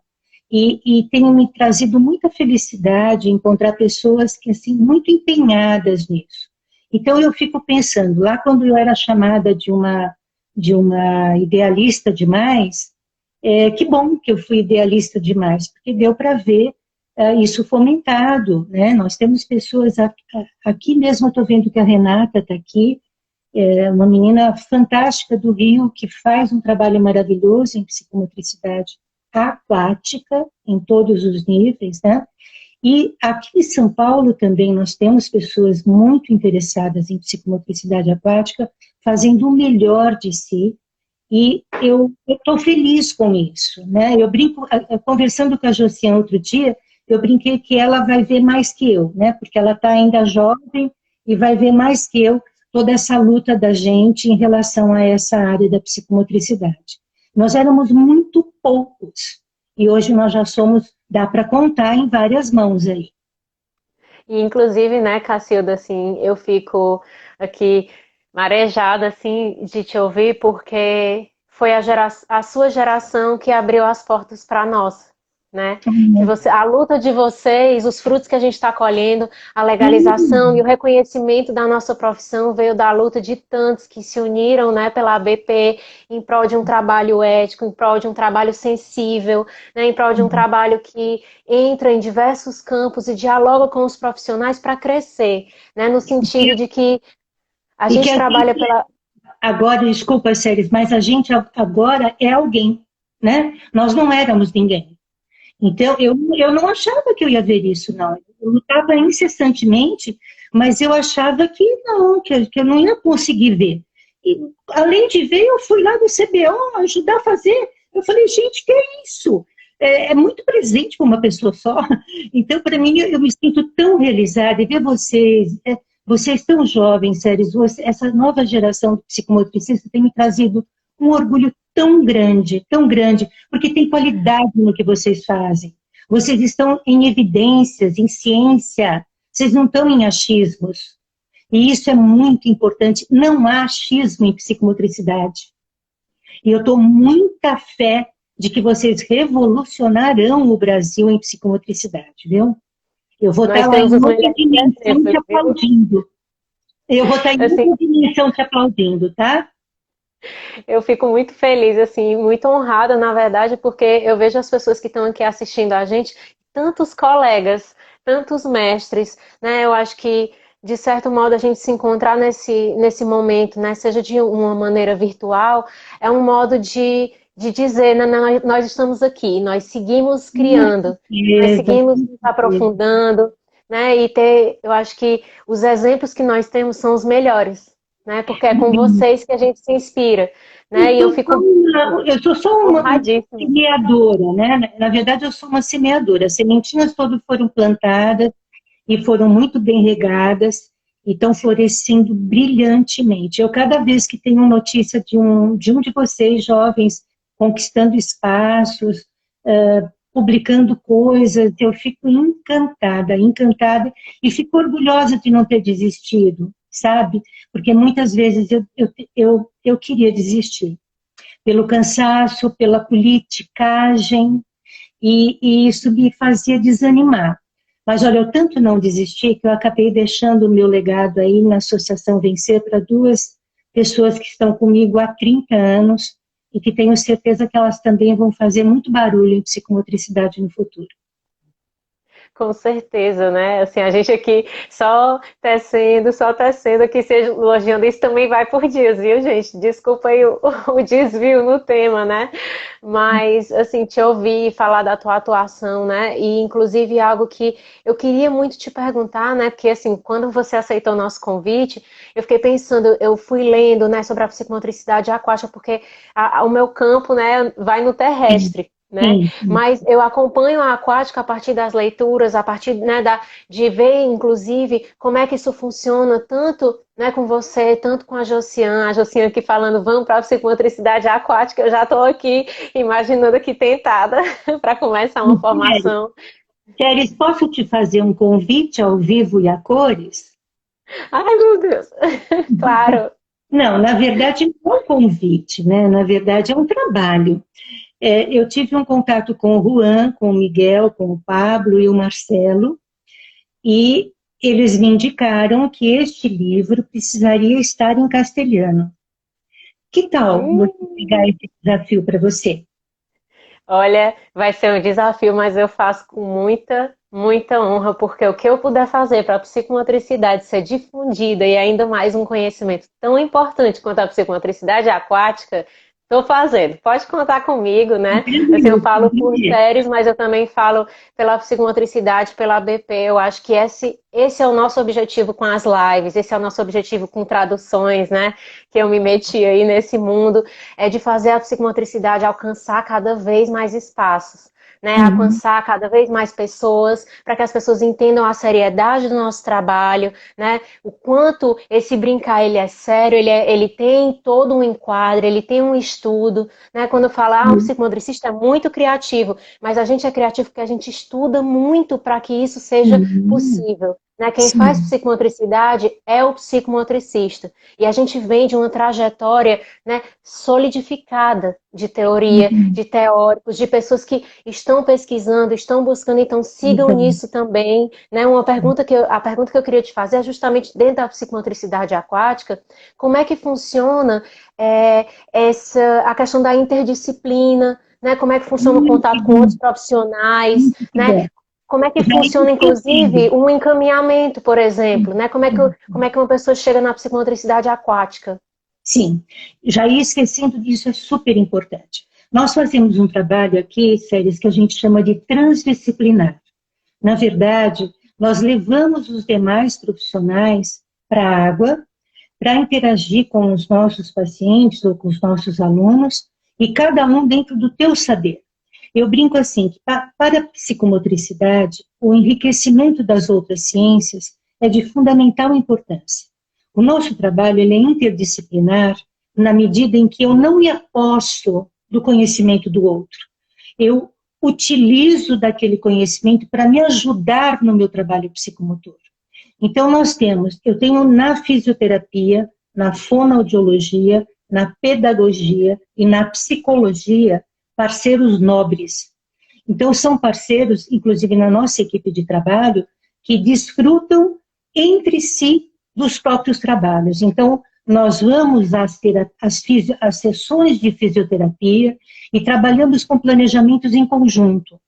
e tem me trazido muita felicidade encontrar pessoas que, assim, muito empenhadas nisso. Então, eu fico pensando, lá quando eu era chamada de uma idealista demais, que bom que eu fui idealista demais, porque deu para ver isso fomentado, né? Nós temos pessoas, aqui mesmo eu estou vendo que a Renata está aqui, uma menina fantástica do Rio, que faz um trabalho maravilhoso em psicomotricidade aquática, em todos os níveis, né? E aqui em São Paulo também nós temos pessoas muito interessadas em psicomotricidade aquática, fazendo o melhor de si, e eu estou feliz com isso, né? Eu brinco, conversando com a Josiane outro dia, eu brinquei que ela vai ver mais que eu, né? Porque ela está ainda jovem e vai ver mais que eu toda essa luta da gente em relação a essa área da psicomotricidade. Nós éramos muito poucos, e hoje nós já somos, dá para contar em várias mãos aí. E, inclusive, né, Cacilda, assim, eu fico aqui marejada, assim, de te ouvir, porque foi a sua geração que abriu as portas para nós, né? Que a luta de vocês, os frutos que a gente está colhendo, a legalização e o reconhecimento da nossa profissão veio da luta de tantos que se uniram, né, pela ABP, em prol de um trabalho ético, em prol de um trabalho sensível, né, em prol de um trabalho que entra em diversos campos e dialoga com os profissionais para crescer, né, no sentido de que a gente trabalha pela... Agora, desculpa, Séries, mas a gente agora é alguém, né? Nós não éramos ninguém. Então, eu não achava que eu ia ver isso, não. Eu lutava incessantemente, mas eu achava que não, que eu não ia conseguir ver. E, além de ver, eu fui lá no CBO ajudar a fazer. Eu falei, gente, que é isso? É muito presente para uma pessoa só. Então, para mim, eu me sinto tão realizada. E ver vocês tão jovens, sérios, essa nova geração de psicomotricistas tem me trazido um orgulho tão grande, porque tem qualidade no que vocês fazem. Vocês estão em evidências, em ciência, vocês não estão em achismos. E isso é muito importante. Não há achismo em psicomotricidade. E eu estou muita fé de que vocês revolucionarão o Brasil em psicomotricidade, viu? Eu vou estar lá em outra dimensão te aplaudindo. Eu vou estar em outra dimensão te aplaudindo, tá? Eu fico muito feliz, assim, muito honrada, na verdade, porque eu vejo as pessoas que estão aqui assistindo a gente, tantos colegas, tantos mestres, né? Eu acho que, de certo modo, a gente se encontrar nesse momento, né? Seja de uma maneira virtual, é um modo de dizer, né? Nós estamos aqui, nós seguimos criando, nós seguimos nos aprofundando, né? E ter, eu acho que os exemplos que nós temos são os melhores, né? Porque é com vocês que a gente se inspira, né? E eu fico Eu sou só uma honradíssima. semeadora, né? Na verdade, eu sou uma semeadora. As sementinhas todas foram plantadas e foram muito bem regadas e estão florescendo brilhantemente. Eu, cada vez que tenho notícia de vocês, jovens, conquistando espaços, publicando coisas, eu fico encantada, encantada, e fico orgulhosa de não ter desistido, sabe? Porque muitas vezes eu queria desistir, pelo cansaço, pela politicagem, e isso me fazia desanimar. Mas olha, eu tanto não desisti que eu acabei deixando o meu legado aí na Associação Vencer para duas pessoas que estão comigo há 30 anos e que tenho certeza que elas também vão fazer muito barulho em psicomotricidade no futuro. Com certeza, né? Assim, a gente aqui só tecendo aqui, se elogiando, isso também vai por dias, viu, gente? Desculpa aí o desvio no tema, né? Mas, assim, te ouvir falar da tua atuação, né? E, inclusive, algo que eu queria muito te perguntar, né? Porque, assim, quando você aceitou o nosso convite, eu fiquei pensando, eu fui lendo, né, sobre a psicomotricidade aquática, porque o meu campo, né, vai no terrestre. Né? Sim, Mas eu acompanho a aquática a partir das leituras, a partir, né, de ver, inclusive, como é que isso funciona, tanto, né, com você, tanto com a Josiane aqui falando, vamos para a psicomotricidade aquática, eu já estou aqui imaginando aqui tentada para começar uma formação. Queres, posso te fazer um convite ao vivo e a cores? Ai, meu Deus! Claro. Não, na verdade não é um convite, né? Na verdade é um trabalho. Eu tive um contato com o Juan, com o Miguel, com o Pablo e o Marcelo, e eles me indicaram que este livro precisaria estar em castelhano. Que tal você pegar esse desafio para você? Olha, vai ser um desafio, mas eu faço com muita, muita honra, porque o que eu puder fazer para a psicomotricidade ser difundida e ainda mais um conhecimento tão importante quanto a psicomotricidade aquática, estou fazendo. Pode contar comigo, né? Assim, eu falo por séries, mas eu também falo pela psicomotricidade, pela ABP. Eu acho que esse é o nosso objetivo com as lives, esse é o nosso objetivo com traduções, né? Que eu me meti aí nesse mundo, é de fazer a psicomotricidade alcançar cada vez mais espaços. Né, alcançar cada vez mais pessoas, para que as pessoas entendam a seriedade do nosso trabalho, né, o quanto esse brincar ele é sério, ele tem todo um enquadro, ele tem um estudo, né, quando fala, um psicomotricista é muito criativo, mas a gente é criativo porque a gente estuda muito para que isso seja possível. Né? Quem faz psicomotricidade é o psicomotricista. E a gente vem de uma trajetória, né, solidificada de teoria, de teóricos, de pessoas que estão pesquisando, estão buscando, então sigam nisso também. Né? A pergunta que eu queria te fazer é justamente dentro da psicomotricidade aquática, como é que funciona a questão da interdisciplina, né? Como é que funciona o contato com outros profissionais, né? Como é que funciona, inclusive, um encaminhamento, por exemplo, né? Como é que uma pessoa chega na psicomotricidade aquática? Sim, já ia esquecendo disso, é super importante. Nós fazemos um trabalho aqui, Séries, que a gente chama de transdisciplinar. Na verdade, nós levamos os demais profissionais para a água, para interagir com os nossos pacientes ou com os nossos alunos, e cada um dentro do teu saber. Eu brinco assim, que para a psicomotricidade, o enriquecimento das outras ciências é de fundamental importância. O nosso trabalho ele é interdisciplinar na medida em que eu não me aposto do conhecimento do outro. Eu utilizo daquele conhecimento para me ajudar no meu trabalho psicomotor. Então, eu tenho na fisioterapia, na fonoaudiologia, na pedagogia e na psicologia parceiros nobres. Então, são parceiros, inclusive na nossa equipe de trabalho, que desfrutam entre si dos próprios trabalhos. Então, nós vamos às sessões de fisioterapia e trabalhamos com planejamentos em conjunto.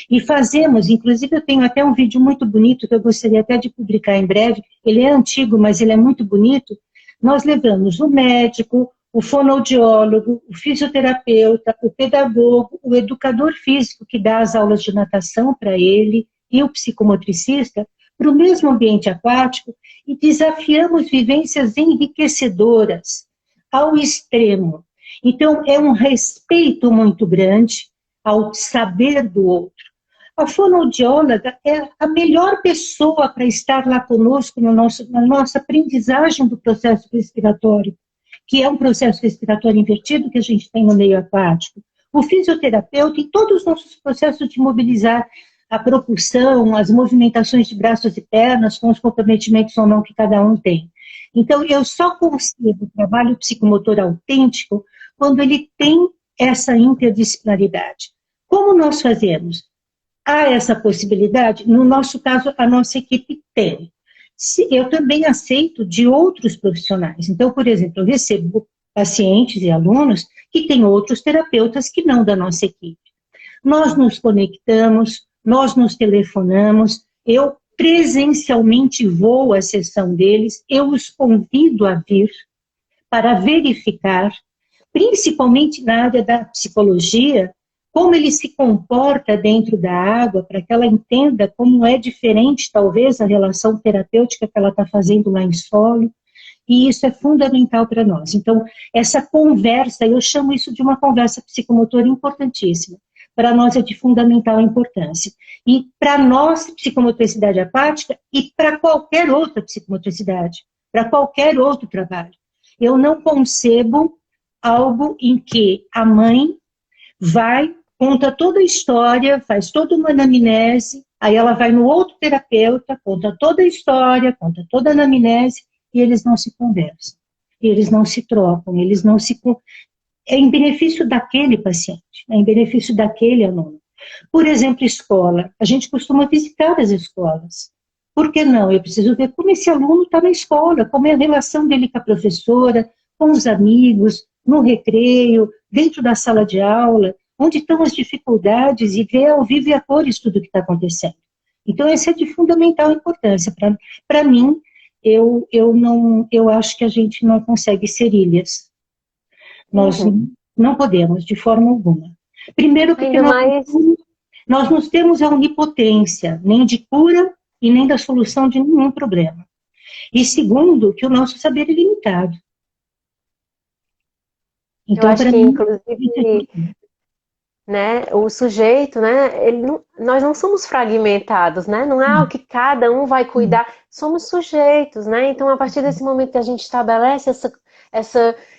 E fazemos, inclusive eu tenho até um vídeo muito bonito que eu gostaria até de publicar em breve, ele é antigo, mas ele é muito bonito. Nós levamos o médico, o fonoaudiólogo, o fisioterapeuta, o pedagogo, o educador físico que dá as aulas de natação para ele e o psicomotricista para o mesmo ambiente aquático e desafiamos vivências enriquecedoras ao extremo. Então, é um respeito muito grande ao saber do outro. A fonoaudióloga é a melhor pessoa para estar lá conosco na nossa aprendizagem do processo respiratório, que é um processo respiratório invertido que a gente tem no meio aquático. O fisioterapeuta em todos os nossos processos de mobilizar a propulsão, as movimentações de braços e pernas, com os comprometimentos ou não que cada um tem. Então, eu só consigo trabalho psicomotor autêntico quando ele tem essa interdisciplinaridade. Como nós fazemos? Há essa possibilidade? No nosso caso, a nossa equipe tem. Eu também aceito de outros profissionais. Então, por exemplo, eu recebo pacientes e alunos que têm outros terapeutas que não da nossa equipe. Nós nos conectamos, nós nos telefonamos, eu presencialmente vou à sessão deles, eu os convido a vir para verificar, principalmente na área da psicologia, como ele se comporta dentro da água, para que ela entenda como é diferente, talvez, a relação terapêutica que ela está fazendo lá em solo, e isso é fundamental para nós. Então, essa conversa, eu chamo isso de uma conversa psicomotora importantíssima, para nós é de fundamental importância. E para nós, psicomotricidade aquática, e para qualquer outra psicomotricidade, para qualquer outro trabalho. Eu não concebo algo em que a mãe vai, conta toda a história, faz toda uma anamnese, aí ela vai no outro terapeuta, conta toda a história, conta toda a anamnese, e eles não se conversam, eles não se trocam, eles não se... É em benefício daquele paciente, é em benefício daquele aluno. Por exemplo, escola. A gente costuma visitar as escolas. Por que não? Eu preciso ver como esse aluno está na escola, como é a relação dele com a professora, com os amigos, no recreio, dentro da sala de aula, onde estão as dificuldades e ver ao vivo e a cores tudo o que está acontecendo. Então, essa é de fundamental importância. Para mim, eu acho que a gente não consegue ser ilhas. Nós não podemos, de forma alguma. Primeiro, porque nós não temos a onipotência, nem de cura e nem da solução de nenhum problema. E segundo, que o nosso saber é limitado. Então, eu acho que, inclusive, né, o sujeito, né, nós não somos fragmentados, né, não é algo que cada um vai cuidar, somos sujeitos, né, então a partir desse momento que a gente estabelece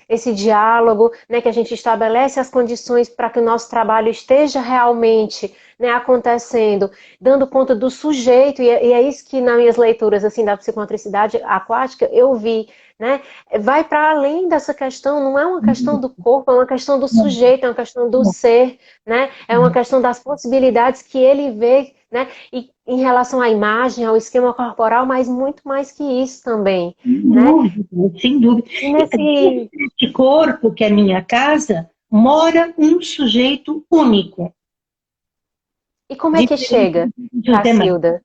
esse diálogo, né, que a gente estabelece as condições para que o nosso trabalho esteja realmente, né, acontecendo, dando conta do sujeito, e é isso que nas minhas leituras assim, da psicomotricidade aquática eu vi, né, vai para além dessa questão, não é uma questão do corpo, é uma questão do sujeito, é uma questão do ser, né, é uma questão das possibilidades que ele vê, né, e em relação à imagem, ao esquema corporal, mas muito mais que isso também, né? Sem dúvida. Nesse corpo que é minha casa, mora um sujeito único. E como é que chega, Cacilda?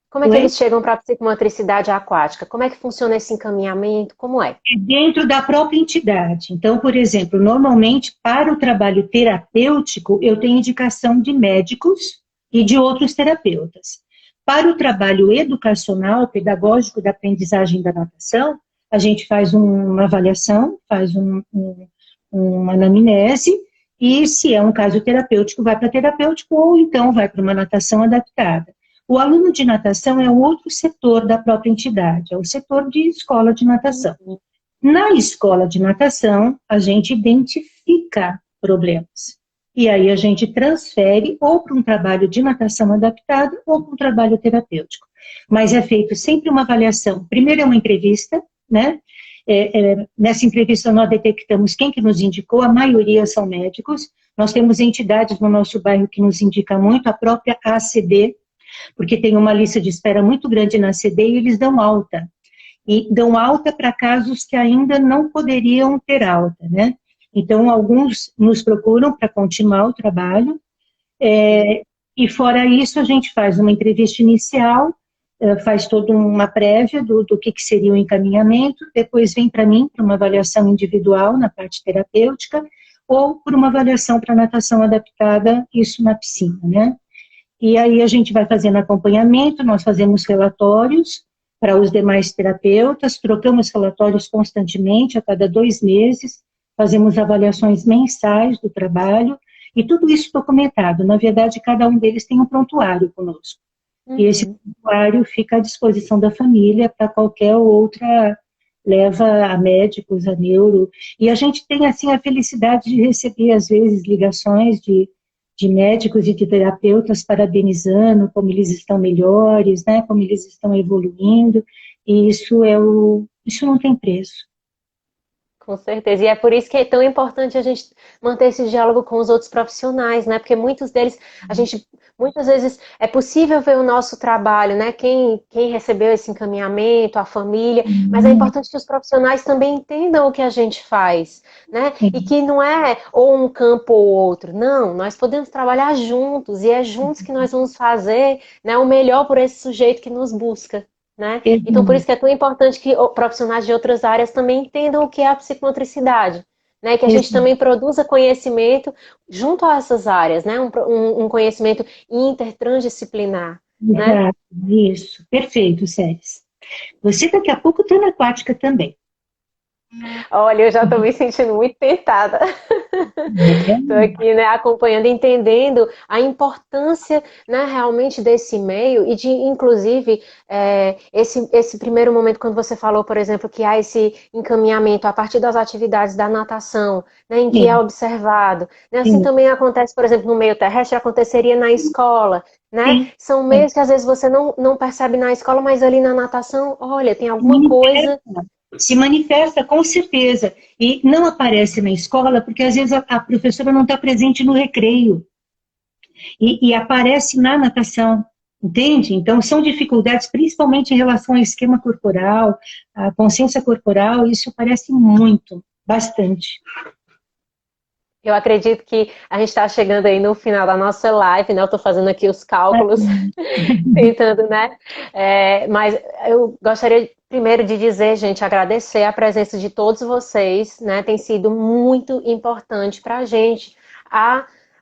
Como é que eles chegam para a psicomotricidade aquática? Como é que funciona esse encaminhamento? Como é? Dentro da própria entidade. Então, por exemplo, normalmente, para o trabalho terapêutico, eu tenho indicação de médicos e de outros terapeutas. Para o trabalho educacional, pedagógico da aprendizagem da natação, a gente faz uma avaliação, faz uma anamnese, e se é um caso terapêutico, vai para terapêutico, ou então vai para uma natação adaptada. O aluno de natação é um outro setor da própria entidade, é o setor de escola de natação. Na escola de natação, a gente identifica problemas. E aí a gente transfere ou para um trabalho de natação adaptado ou para um trabalho terapêutico. Mas é feito sempre uma avaliação. Primeiro é uma entrevista, né? Nessa entrevista nós detectamos quem que nos indicou, a maioria são médicos. Nós temos entidades no nosso bairro que nos indicam muito, a própria ACD, porque tem uma lista de espera muito grande na ACD e eles dão alta. e dão alta para casos que ainda não poderiam ter alta, né? Então, alguns nos procuram para continuar o trabalho, e fora isso, a gente faz uma entrevista inicial, faz toda uma prévia do que seria o encaminhamento, depois vem para mim para uma avaliação individual na parte terapêutica, ou por uma avaliação para natação adaptada, isso na piscina, né? E aí a gente vai fazendo acompanhamento, nós fazemos relatórios para os demais terapeutas, trocamos relatórios constantemente, a cada 2 meses, fazemos avaliações mensais do trabalho, e tudo isso documentado. Na verdade, cada um deles tem um prontuário conosco. E esse prontuário fica à disposição da família para qualquer outra leva a médicos, a neuro. E a gente tem, assim, a felicidade de receber, às vezes, ligações de médicos e de terapeutas parabenizando como eles estão melhores, né, como eles estão evoluindo, e isso não tem preço. Com certeza, e é por isso que é tão importante a gente manter esse diálogo com os outros profissionais, né? Porque muitos deles, muitas vezes é possível ver o nosso trabalho, né? Quem recebeu esse encaminhamento, a família, mas é importante que os profissionais também entendam o que a gente faz, né? E que não é ou um campo ou outro, não, nós podemos trabalhar juntos, e é juntos que nós vamos fazer, né, o melhor por esse sujeito que nos busca. Né? Então, por isso que é tão importante que profissionais de outras áreas também entendam o que é a psicomotricidade, né? Que a gente também produza conhecimento junto a essas áreas, né? Um conhecimento intertransdisciplinar. Né? Isso, perfeito, Séries. Você daqui a pouco está na aquática também. Olha, eu já estou me sentindo muito tentada. Estou aqui, né, acompanhando, entendendo a importância, né, realmente desse meio e de, inclusive, esse primeiro momento quando você falou, por exemplo, que há esse encaminhamento a partir das atividades da natação, né, em que é observado. Né, assim também acontece, por exemplo, no meio terrestre, aconteceria na escola. Né? São meios que às vezes você não percebe na escola, mas ali na natação, olha, tem alguma coisa... Se manifesta, com certeza. E não aparece na escola, porque às vezes a professora não está presente no recreio. E aparece na natação, entende? Então, são dificuldades, principalmente em relação ao esquema corporal, à consciência corporal, isso aparece muito, bastante. Eu acredito que a gente está chegando aí no final da nossa live, né? Eu estou fazendo aqui os cálculos, tentando, né? Mas eu gostaria primeiro de dizer, gente, agradecer a presença de todos vocês, né? Tem sido muito importante para a gente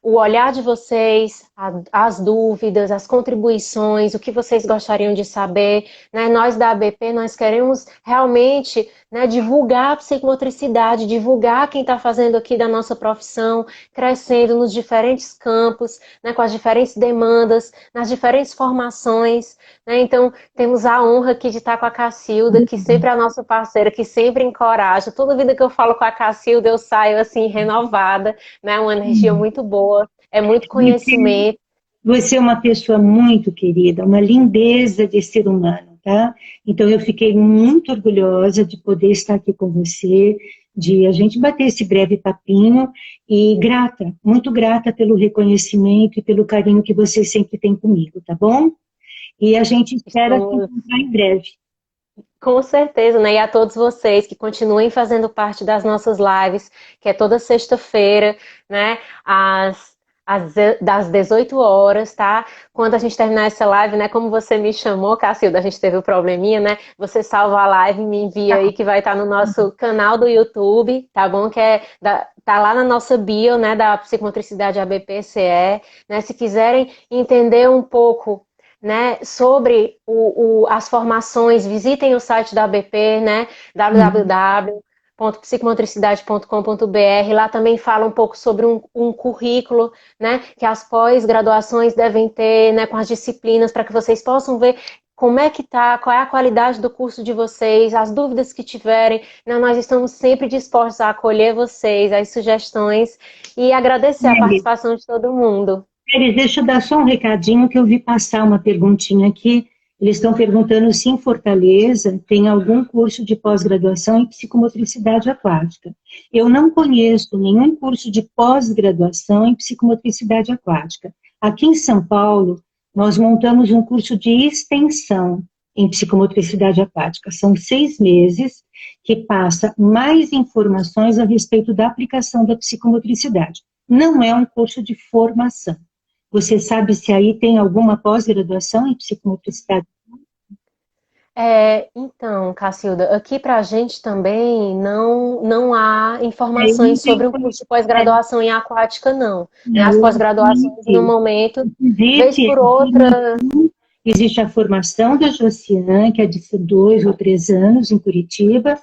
o olhar de vocês, as dúvidas, as contribuições, o que vocês gostariam de saber, né? Nós da ABP, nós queremos realmente, né, divulgar a psicomotricidade, divulgar quem está fazendo aqui da nossa profissão, crescendo nos diferentes campos, né, com as diferentes demandas, nas diferentes formações, né? Então, temos a honra aqui de estar com a Cacilda, que sempre é a nossa parceira, que sempre encoraja. Toda vida que eu falo com a Cacilda, eu saio assim, renovada, né? Uma energia muito boa, é muito conhecimento. Você é uma pessoa muito querida, uma lindeza de ser humano, tá? Então, eu fiquei muito orgulhosa de poder estar aqui com você, de a gente bater esse breve papinho, e grata, muito grata pelo reconhecimento e pelo carinho que você sempre tem comigo, tá bom? E a gente espera se encontrar em breve. Com certeza, né? E a todos vocês que continuem fazendo parte das nossas lives, que é toda sexta-feira, né? Das 18 horas, tá? Quando a gente terminar essa live, né? Como você me chamou, Cacilda, a gente teve um probleminha, né? Você salva a live e me envia aí, que vai estar no nosso canal do YouTube, tá bom? Que tá lá na nossa bio, né? Da Psicomotricidade ABPCE, né? Se quiserem entender um pouco, né, sobre as formações, visitem o site da ABP, né? www.psicomotricidade.com.br. Lá também fala um pouco sobre um currículo, né, que as pós-graduações devem ter, né, com as disciplinas, para que vocês possam ver como é que tá, qual é a qualidade do curso de vocês, as dúvidas que tiverem, né, nós estamos sempre dispostos a acolher vocês, as sugestões e agradecer a participação de todo mundo. Deixa eu dar só um recadinho, que eu vi passar uma perguntinha aqui. Eles estão perguntando se em Fortaleza tem algum curso de pós-graduação em psicomotricidade aquática. Eu não conheço nenhum curso de pós-graduação em psicomotricidade aquática. Aqui em São Paulo, nós montamos um curso de extensão em psicomotricidade aquática. São 6 meses que passa mais informações a respeito da aplicação da psicomotricidade. Não é um curso de formação. Você sabe se aí tem alguma pós-graduação em psicomotricidade? Então, Cacilda, aqui para a gente também não há Eu não informações tenho sobre um curso de pós-graduação em aquática, não. Né? As não, pós-graduações, no momento, vez existe, por outra. existe a formação da Josiane, que é de 2 ou 3 anos, em Curitiba,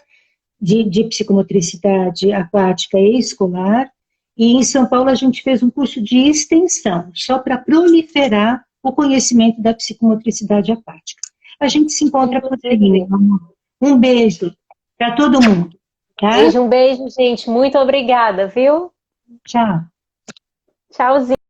de psicomotricidade aquática e escolar, e em São Paulo a gente fez um curso de extensão, só para proliferar o conhecimento da psicomotricidade aquática. A gente se encontra por aí, meu Inclusive, amor. Um beijo para todo mundo, tá? um beijo, gente. Muito obrigada, viu? Tchau. Tchauzinho.